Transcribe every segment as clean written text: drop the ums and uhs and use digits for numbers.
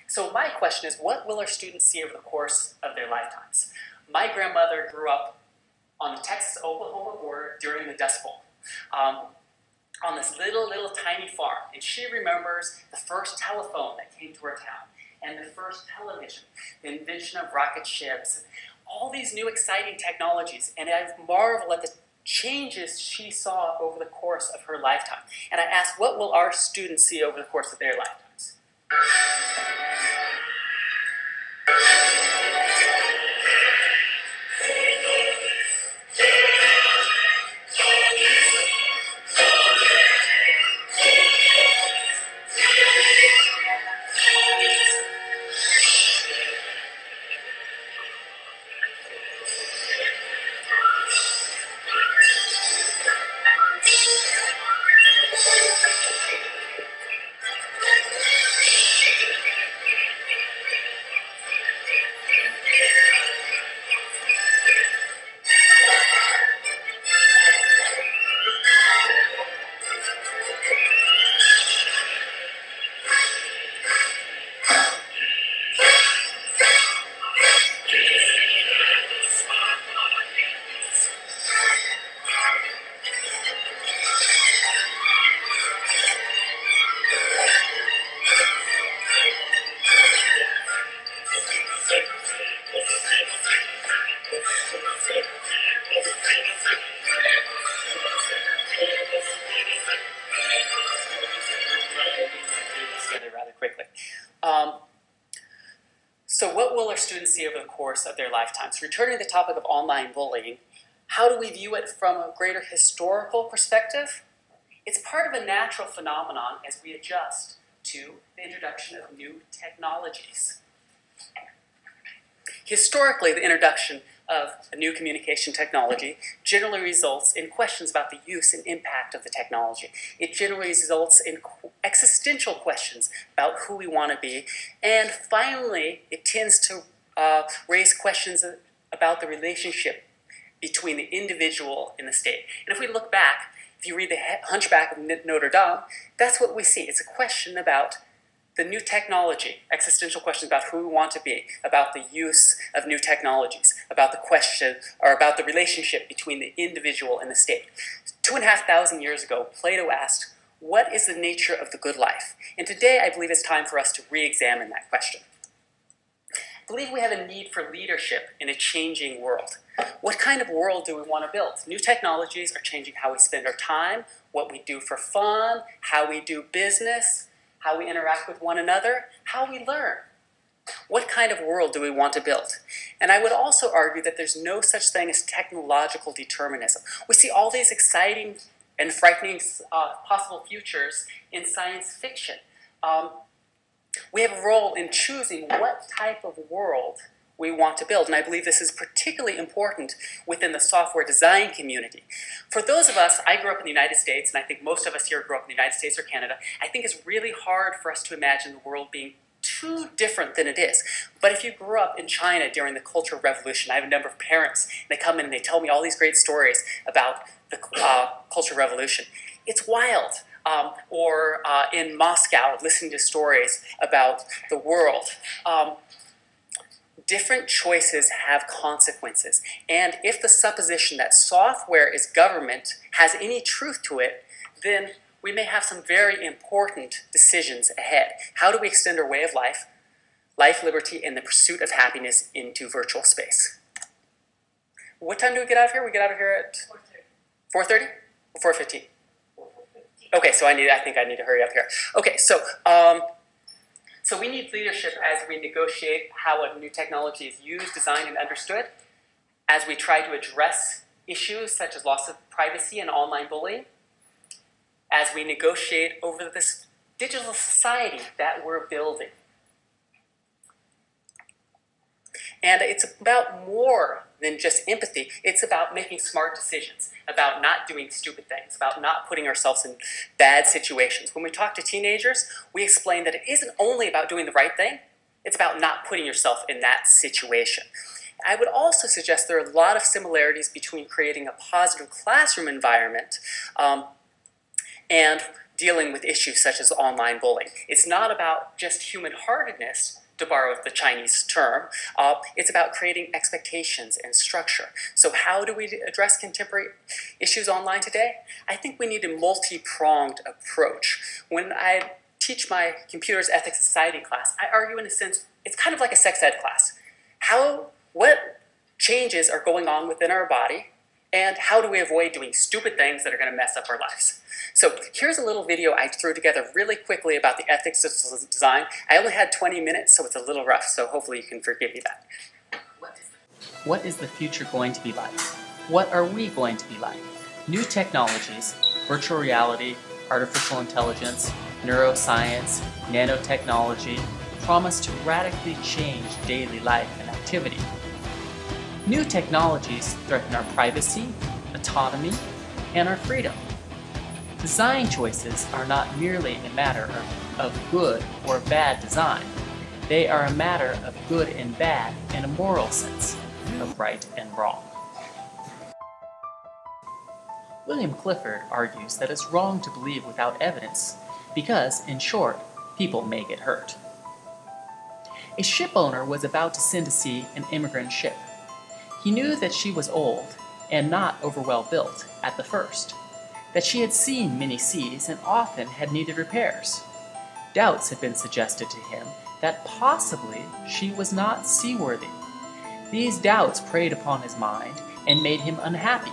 So my question is, what will our students see over the course of their lifetimes? My grandmother grew up on the Texas-Oklahoma border during the Dust Bowl, on this little tiny farm. And she remembers the first telephone that came to her town, and the first television, the invention of rocket ships, all these new exciting technologies. And I marvel at the changes she saw over the course of her lifetime. And I ask, what will our students see over the course of their lifetimes? So what will our students see over the course of their lifetimes? Returning to the topic of online bullying, how do we view it from a greater historical perspective? It's part of a natural phenomenon as we adjust to the introduction of new technologies. Historically, the introduction of a new communication technology generally results in questions about the use and impact of the technology. It generally results in existential questions about who we want to be. And finally, it tends to raise questions about the relationship between the individual and the state. And if we look back, if you read the Hunchback of Notre Dame, that's what we see. It's a question about the new technology, existential questions about who we want to be, about the use of new technologies, about the question, or about the relationship between the individual and the state. 2,500 years ago, Plato asked, what is the nature of the good life? And today, I believe it's time for us to re-examine that question. I believe we have a need for leadership in a changing world. What kind of world do we want to build? New technologies are changing how we spend our time, what we do for fun, how we do business, how we interact with one another, how we learn. What kind of world do we want to build? And I would also argue that there's no such thing as technological determinism. We see all these exciting and frightening possible futures in science fiction. We have a role in choosing what type of world we want to build, and I believe this is particularly important within the software design community. For those of us, I grew up in the United States, and I think most of us here grew up in the United States or Canada, I think it's really hard for us to imagine the world being too different than it is. But if you grew up in China during the Cultural Revolution, I have a number of parents, and they come in and they tell me all these great stories about the Cultural Revolution. It's wild. Or in Moscow, listening to stories about the world. Different choices have consequences. And if the supposition that software is government has any truth to it, then we may have some very important decisions ahead. How do we extend our way of life, liberty, and the pursuit of happiness into virtual space? What time do we get out of here? We get out of here at 4:30 or 4:15? Okay, so I think I need to hurry up here. Okay, so we need leadership as we negotiate how a new technology is used, designed, and understood, as we try to address issues such as loss of privacy and online bullying, as we negotiate over this digital society that we're building. And it's about more than just empathy. It's about making smart decisions, about not doing stupid things, about not putting ourselves in bad situations. When we talk to teenagers, we explain that it isn't only about doing the right thing, it's about not putting yourself in that situation. I would also suggest there are a lot of similarities between creating a positive classroom environment and dealing with issues such as online bullying. It's not about just human-heartedness, to borrow the Chinese term. It's about creating expectations and structure. So how do we address contemporary issues online today? I think we need a multi-pronged approach. When I teach my computers ethics society class, I argue in a sense, it's kind of like a sex ed class. What changes are going on within our body, and how do we avoid doing stupid things that are going to mess up our lives? So here's a little video I threw together really quickly about the ethics of design. I only had 20 minutes, so it's a little rough, so hopefully you can forgive me that. What is the future going to be like? What are we going to be like? New technologies, virtual reality, artificial intelligence, neuroscience, nanotechnology, promise to radically change daily life and activity. New technologies threaten our privacy, autonomy, and our freedom. Design choices are not merely a matter of good or bad design. They are a matter of good and bad in a moral sense, of right and wrong. William Clifford argues that it's wrong to believe without evidence because, in short, people may get hurt. A ship owner was about to send to sea an immigrant ship. He knew that she was old and not over well built at the first, that she had seen many seas and often had needed repairs. Doubts had been suggested to him that possibly she was not seaworthy. These doubts preyed upon his mind and made him unhappy.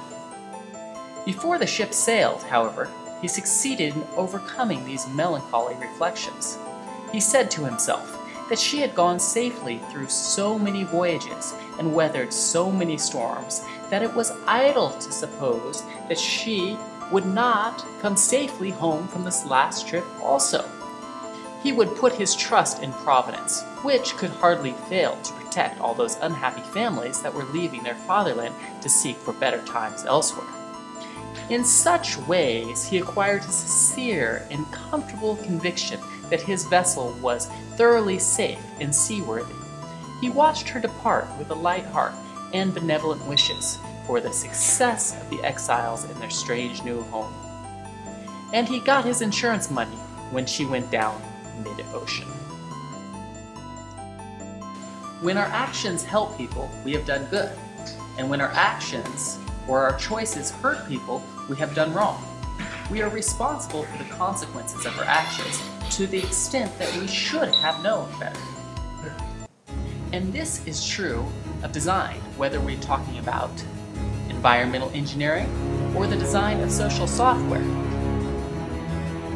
Before the ship sailed, however, he succeeded in overcoming these melancholy reflections. He said to himself that she had gone safely through so many voyages and weathered so many storms that it was idle to suppose that she would not come safely home from this last trip also. He would put his trust in Providence, which could hardly fail to protect all those unhappy families that were leaving their fatherland to seek for better times elsewhere. In such ways, he acquired a sincere and comfortable conviction that his vessel was thoroughly safe and seaworthy. He watched her depart with a light heart and benevolent wishes for the success of the exiles in their strange new home. And he got his insurance money when she went down mid-ocean. When our actions help people, we have done good. And when our actions or our choices hurt people, we have done wrong. We are responsible for the consequences of our actions to the extent that we should have known better. And this is true of design, whether we're talking about environmental engineering or the design of social software.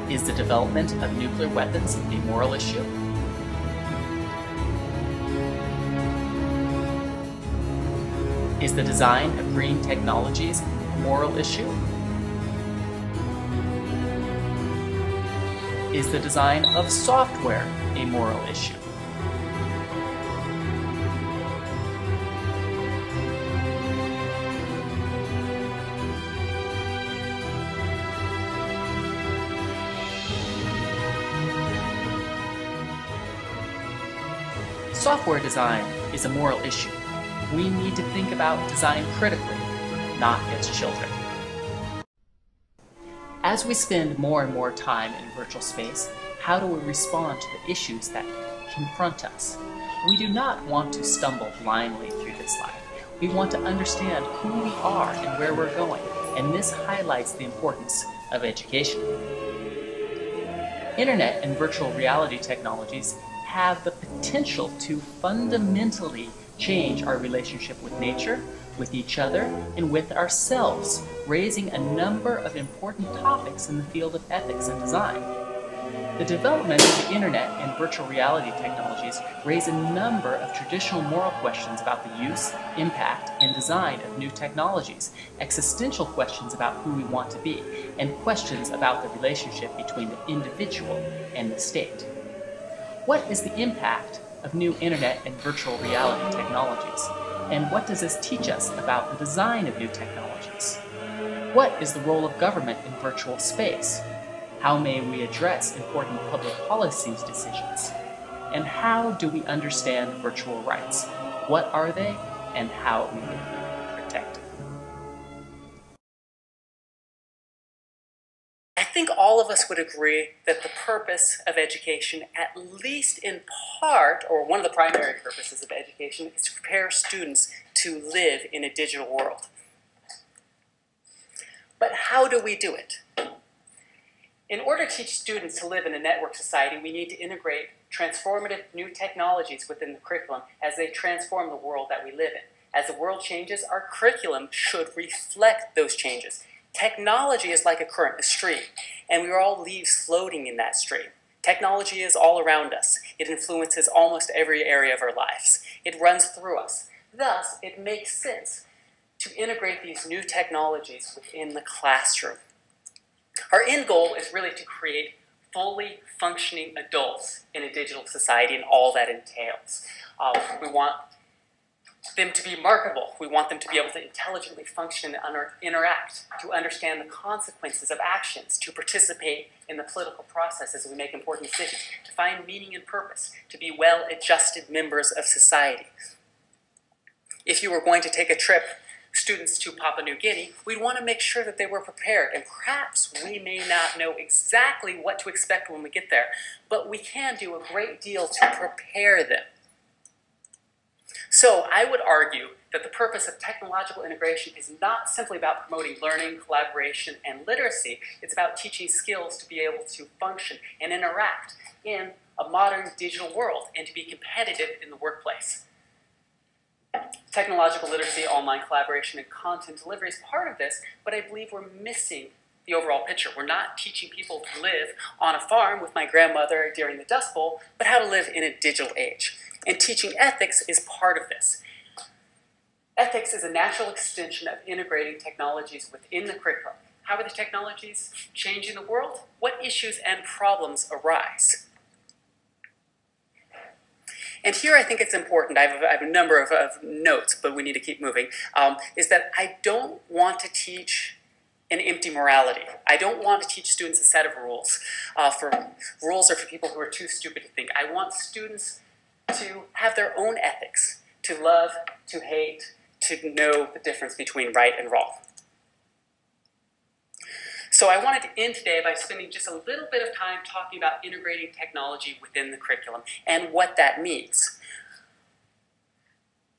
Is the development of nuclear weapons a moral issue? Is the design of green technologies a moral issue? Is the design of software a moral issue? Software design is a moral issue. We need to think about design critically, not as children. As we spend more and more time in virtual space, how do we respond to the issues that confront us? We do not want to stumble blindly through this life. We want to understand who we are and where we're going, and this highlights the importance of education. Internet and virtual reality technologies have the potential to fundamentally change our relationship with nature, with each other, and with ourselves, raising a number of important topics in the field of ethics and design. The development of the internet and virtual reality technologies raise a number of traditional moral questions about the use, impact, and design of new technologies, existential questions about who we want to be, and questions about the relationship between the individual and the state. What is the impact of new internet and virtual reality technologies? And what does this teach us about the design of new technologies? What is the role of government in virtual space? How may we address important public policy decisions? And how do we understand virtual rights? What are they, and how may they be protected? I think all of of us would agree that the purpose of education, at least in part, or one of the primary purposes of education, is to prepare students to live in a digital world. But how do we do it? In order to teach students to live in a network society, we need to integrate transformative new technologies within the curriculum as they transform the world that we live in. As the world changes, our curriculum should reflect those changes. Technology is like a current, a stream, and we are all leaves floating in that stream. Technology is all around us. It influences almost every area of our lives. It runs through us. Thus, it makes sense to integrate these new technologies within the classroom. Our end goal is really to create fully functioning adults in a digital society and all that entails. We want them to be marketable. We want them to be able to intelligently function and interact, to understand the consequences of actions, to participate in the political process as we make important decisions, to find meaning and purpose, to be well-adjusted members of society. If you were going to take a trip, students to Papua New Guinea, we'd want to make sure that they were prepared, and perhaps we may not know exactly what to expect when we get there, but we can do a great deal to prepare them. So I would argue that the purpose of technological integration is not simply about promoting learning, collaboration, and literacy. It's about teaching skills to be able to function and interact in a modern digital world and to be competitive in the workplace. Technological literacy, online collaboration, and content delivery is part of this, but I believe we're missing the overall picture. We're not teaching people to live on a farm with my grandmother during the Dust Bowl, but how to live in a digital age. And teaching ethics is part of this. Ethics is a natural extension of integrating technologies within the curriculum. How are the technologies changing the world? What issues and problems arise? And here I think it's important, I have a number of notes, but we need to keep moving, is that I don't want to teach an empty morality. I don't want to teach students a set of rules. Rules are for people who are too stupid to think. I want students to have their own ethics, to love, to hate, to know the difference between right and wrong. So I wanted to end today by spending just a little bit of time talking about integrating technology within the curriculum and what that means.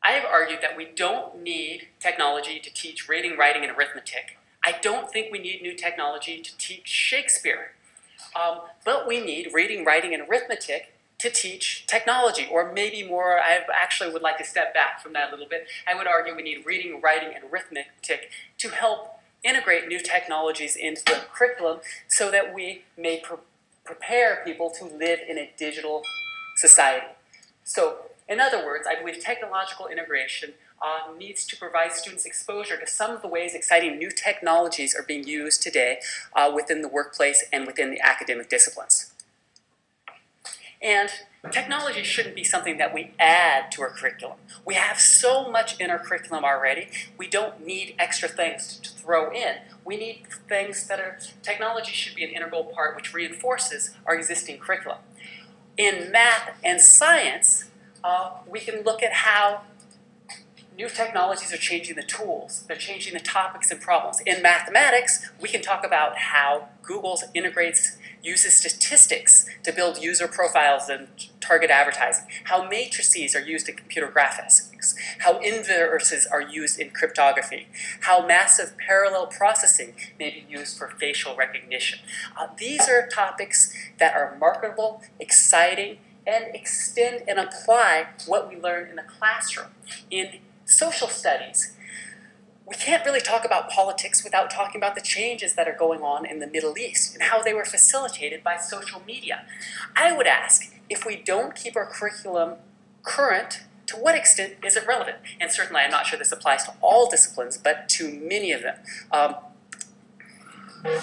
I have argued that we don't need technology to teach reading, writing, and arithmetic. I don't think we need new technology to teach Shakespeare. But we need reading, writing, and arithmetic to teach technology, or maybe more. I actually would like to step back from that a little bit. I would argue we need reading, writing, and arithmetic to help integrate new technologies into the curriculum so that we may prepare people to live in a digital society. So, in other words, I believe technological integration needs to provide students exposure to some of the ways exciting new technologies are being used today within the workplace and within the academic disciplines. And technology shouldn't be something that we add to our curriculum. We have so much in our curriculum already, we don't need extra things to throw in. We need things that are, technology should be an integral part which reinforces our existing curriculum. In math and science, we can look at how new technologies are changing the tools, they're changing the topics and problems. In mathematics, we can talk about how Google uses statistics to build user profiles and target advertising, how matrices are used in computer graphics, how inverses are used in cryptography, how massive parallel processing may be used for facial recognition. These are topics that are marketable, exciting, and extend and apply what we learn in the classroom. In social studies, we can't really talk about politics without talking about the changes that are going on in the Middle East and how they were facilitated by social media. I would ask, if we don't keep our curriculum current, to what extent is it relevant? And certainly I'm not sure this applies to all disciplines, but to many of them.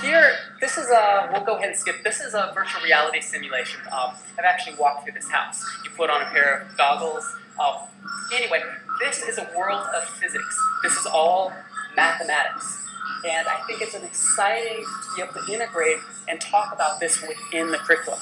Here, this is we'll go ahead and skip. This is a virtual reality simulation. I've actually walked through this house. You put on a pair of goggles. Anyway, this is a world of physics. This is all mathematics. And I think it's an exciting to be able to integrate and talk about this within the curriculum.